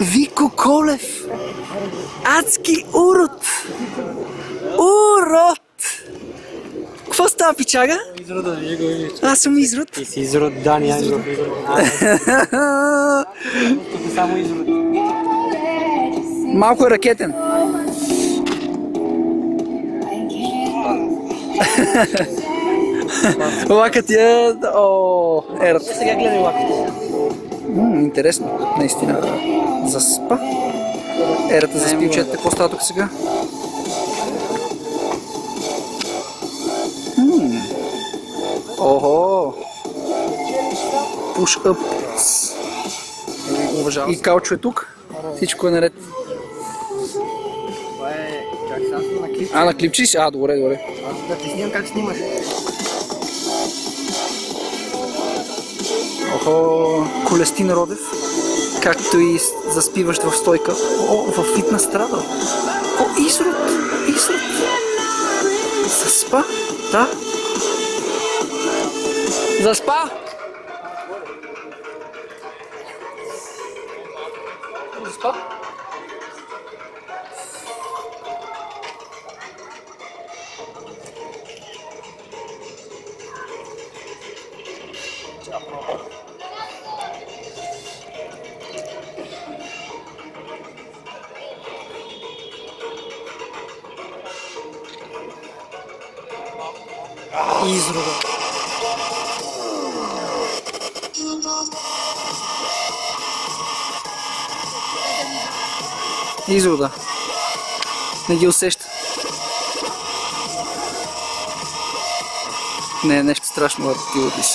Вико Колев! Адски урод! Урод! Какво става, пичага? Изрода, вие го видите. Аз съм изрод. Ти си изрод, Дани Ангелов изрод. Тук е само изрод. Малко е ракетен. Лакът е... О, ерата. Сега гледай лаката. Интересно, наистина. Заспа. Ерата заспи, учете какво става тук сега. Охо! Push up. И Калчо е тук. Всичко е наред. Това е... Как сега сме на клип? На клипчи си? Добре, добре. Аз да ти снимам как снимаш. Охо! Колестин Родев. Както и заспиващ в стойка. В фитнес страда. Изрод! Изрод! Заспа? Да. Заспа? Заспа? Изрода. Изрода. Не ги усеща. Не е нещо страшно, да ти отиш.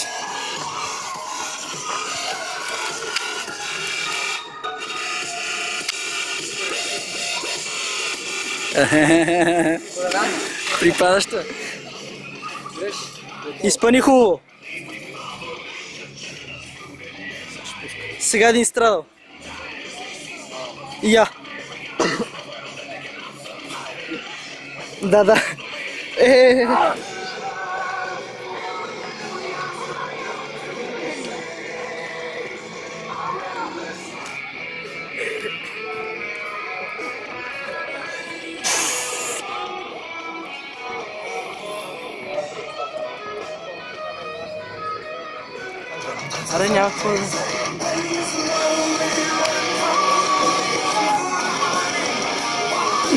Припадащо. Изпъни хубаво. Сега един страдал. Я. Да. Аре, няма какво да...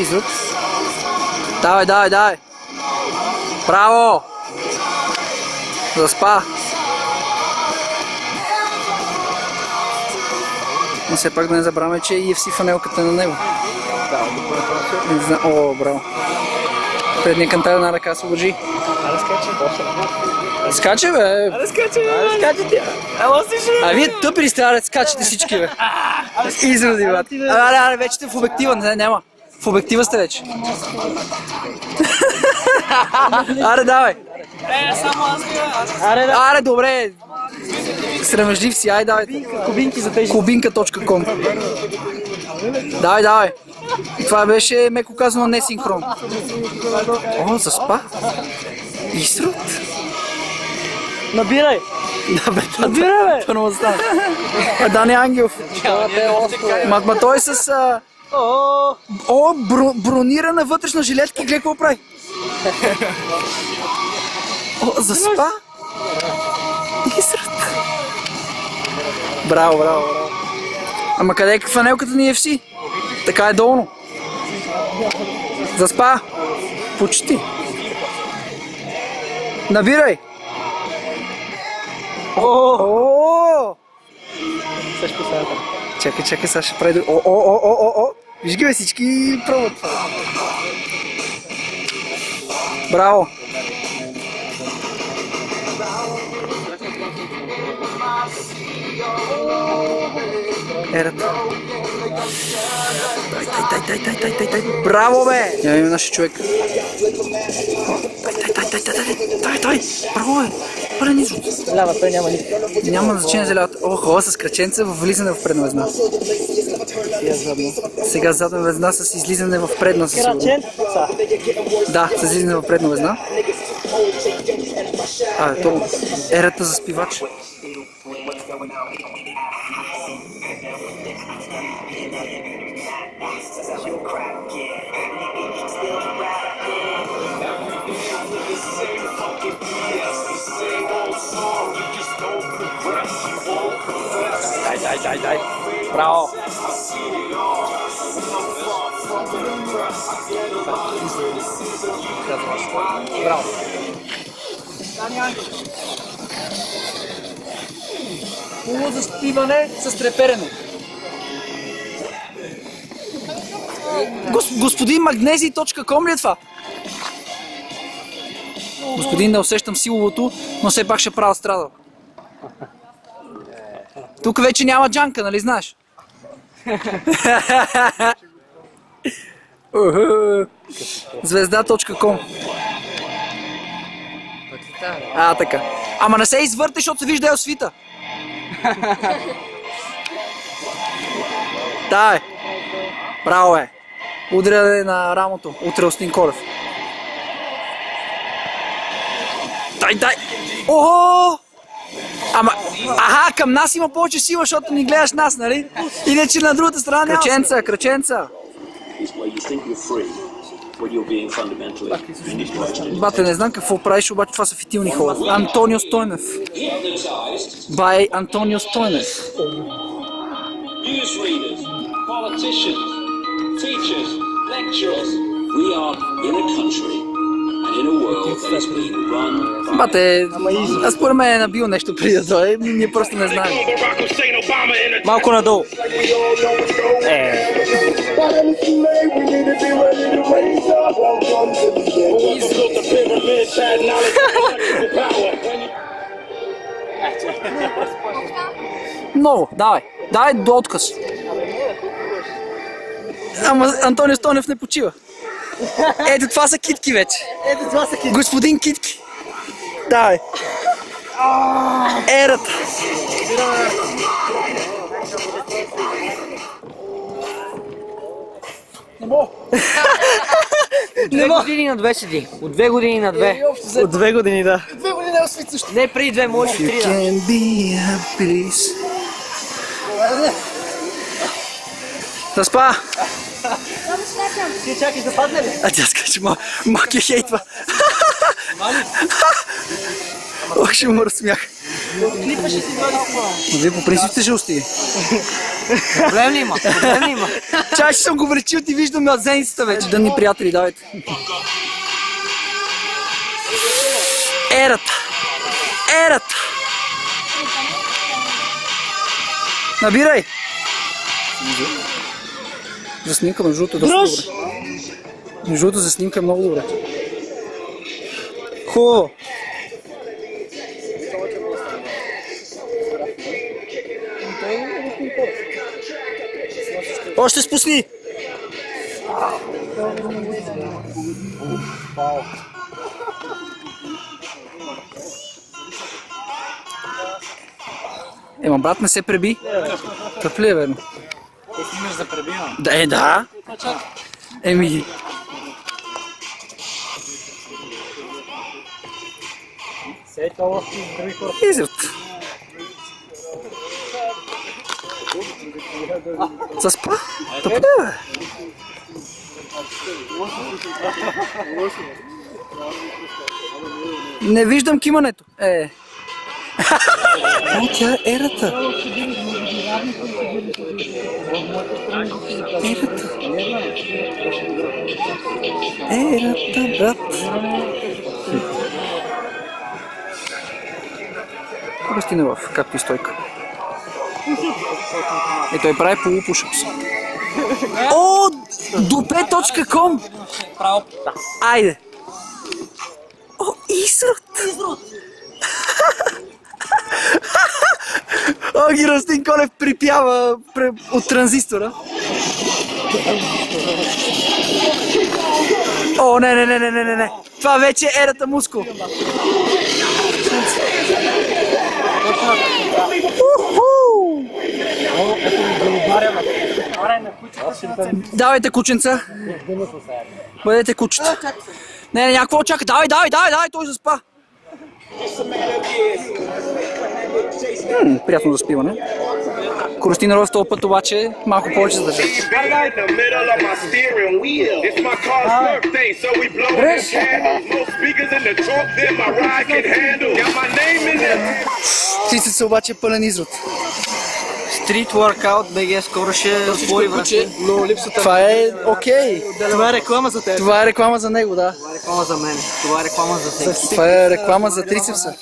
Изрод. Давай. Браво! Заспа. Но все пак да не забравяме, че и UFC фанелката е на него. О, браво. Предния кантар на ръка се лъжи. Аре, скачи. Скаче, бе! Аре, скачи тя. Ела си ще... Вие тъпи трябва да скачате всички, бе. Изроди, бе. Аре, вече сте в обектива, няма. В обектива сте вече. Аре, давай. Само аз бе. Аре, добре. Срамежлив си, ай, давай. Кубинки за тези. Kubinka.com. Давай. Това беше, меко казано, несинхрон. О, заспа. Изрод. Набирай. Набирай, бе. Първо стана. Дани Ангелов. Ма той с... бронирана вътрешна жилетка, гледай какво прави. Заспа. Изрод. Браво. Ама къде е фанелката на UFC? Така е долно. Заспа. Почти. Набирай. Чакай, сега ще прави... Виж ги, бе, всички пробват. Браво. Ерата. Дай. Браво, бе! Имаме нашия човек. Дай. Браво, бе. Пълен изрод. Лява, той няма никакво. Няма значение за лявата. Хора с краченца в влизане в предна везна. Сега задна везна с излизане в предна. Краченца? Да, с излизане в предна везна. То ерата за спивач. Дай. Браво. Браво. Полузаспиване с треперене. Господин Magnezi.com ли е това? Господин, не усещам силовото, но все пак ще правя страдал. Тук вече няма джанка, нали знаеш? Звезда.com. Така. Ама не се извърте, защото се вижда Елсвита. Дай. Браво е. Удряне на рамото. Утре Остин Колев. Дай. Охо! Ама, към нас има повече сила, защото ни гледаш нас, нали? Иначе на другата страна няма. Кръченца. Бате, не знам какво правиш, обаче това са фитилни хора. Антонио Стойнев. Бай Антонио Стойнев. Бате, аз според мен е набил нещо преди да дойде, ние просто не знаем. Малко надолу. Много, давай до отказ. Ама Антонио Стойнев не почива. Ето това са китки вече. Господин Китки. Давай. Ерата. От 2 години на 2 седи. От 2 години на 2. От 2 години, да. 2 години е освит също. Не, преди 2, може 3 да. Да спа. Ти чакаш да падне ли? А тя скаже, че маки хейтва. Ох, ще му разсмях. Клипа ще си бъде. Но вие по принцип сте жълсти. Проблем ли има? Чай, че съм го вречил, ти виждам на зеницата вече. Дънни приятели, давайте. Ерата. Набирай. За снимка, между другото, е доста добре. Между другото, за снимка е много добре. Хубаво. Още спусни! Ема брат, не се преби. Тъп ли е, верно? Ти снимаш за пребиване. Да. Еми... Сей това с други хора. Израт. Заспа? Тъп ли е, бе? Не виждам кимането. О, тя е ерата. Ерата, брат. Кога стигна в както и стойка. И той прави полупушъпс. О, dupe.com. Айде. О, изрод. О, ги Ростин Колев припява от транзистора. О, не. Това вече е ерата мускул. Давайте, кученца. Бъдете кучета. Не, някакво чака. Давай, той заспа. Приятно заспиване. Коростина Рос този път обаче малко повече задържа. Трицепс обаче пълен изрод. Street Workout BG скоро ще отвори врати. Но липсата... Това е окей. Това е реклама за теб. Това е реклама за него, да. Това е реклама за мен. Това е реклама за всеки. Това е реклама за трицепса.